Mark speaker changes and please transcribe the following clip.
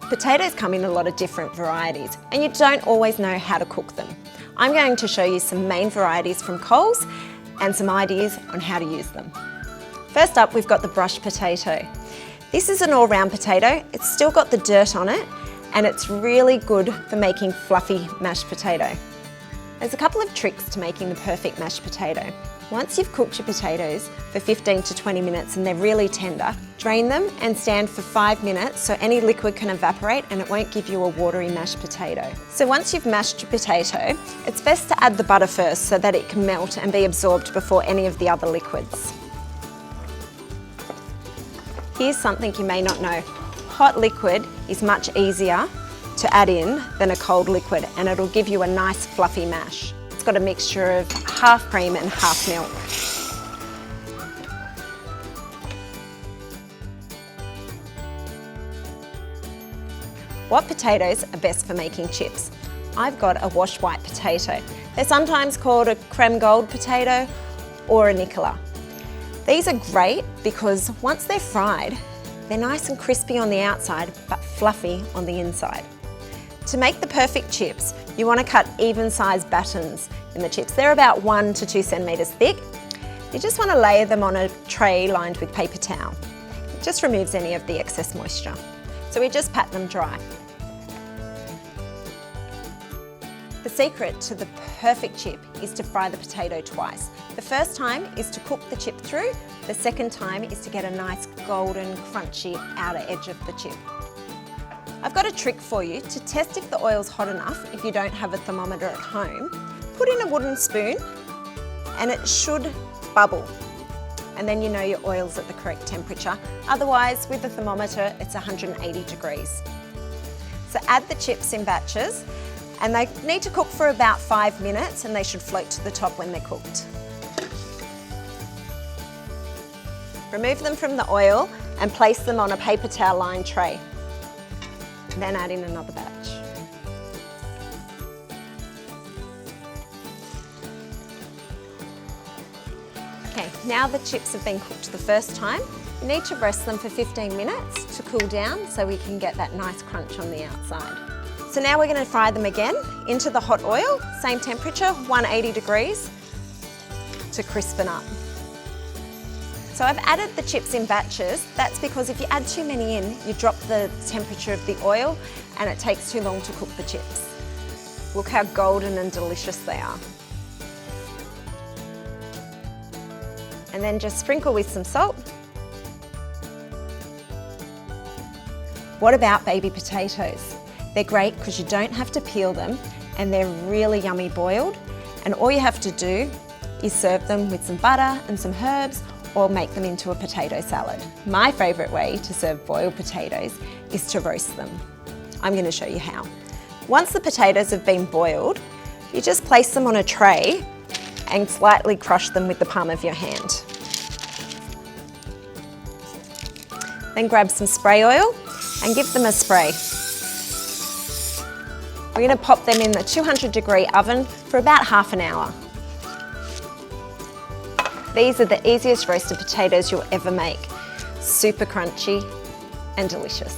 Speaker 1: Potatoes come in a lot of different varieties and you don't always know how to cook them. I'm going to show you some main varieties from Coles and some ideas on how to use them. First up, we've got the brushed potato. This is an all-round potato. It's still got the dirt on it and it's really good for making fluffy mashed potato. There's a couple of tricks to making the perfect mashed potato. Once you've cooked your potatoes for 15 to 20 minutes and they're really tender, drain them and stand for 5 minutes so any liquid can evaporate and it won't give you a watery mashed potato. So once you've mashed your potato, it's best to add the butter first so that it can melt and be absorbed before any of the other liquids. Here's something you may not know. Hot liquid is much easier to add in than a cold liquid and it'll give you a nice fluffy mash. It's got a mixture of half cream and half milk. What potatoes are best for making chips? I've got a washed white potato. They're sometimes called a creme gold potato or a Nicola. These are great because once they're fried, they're nice and crispy on the outside but fluffy on the inside. To make the perfect chips, you want to cut even-sized battens in the chips. They're about 1 to 2 centimetres thick. You just want to layer them on a tray lined with paper towel. It just removes any of the excess moisture. So we just pat them dry. The secret to the perfect chip is to fry the potato twice. The first time is to cook the chip through. The second time is to get a nice golden, crunchy outer edge of the chip. I've got a trick for you to test if the oil's hot enough if you don't have a thermometer at home. Put in a wooden spoon and it should bubble. And then you know your oil's at the correct temperature. Otherwise, with the thermometer, it's 180 degrees. So add the chips in batches and they need to cook for about 5 minutes and they should float to the top when they're cooked. Remove them from the oil and place them on a paper towel lined tray. Then add in another batch. Okay, now the chips have been cooked the first time, you need to rest them for 15 minutes to cool down so we can get that nice crunch on the outside. So now we're going to fry them again into the hot oil, same temperature, 180 degrees, to crispen up. So I've added the chips in batches. That's because if you add too many in, you drop the temperature of the oil and it takes too long to cook the chips. Look how golden and delicious they are. And then just sprinkle with some salt. What about baby potatoes? They're great because you don't have to peel them and they're really yummy boiled. And all you have to do is serve them with some butter and some herbs or make them into a potato salad. My favourite way to serve boiled potatoes is to roast them. I'm going to show you how. Once the potatoes have been boiled, you just place them on a tray and slightly crush them with the palm of your hand. Then grab some spray oil and give them a spray. We're going to pop them in the 200-degree oven for about half an hour. These are the easiest roasted potatoes you'll ever make. Super crunchy and delicious.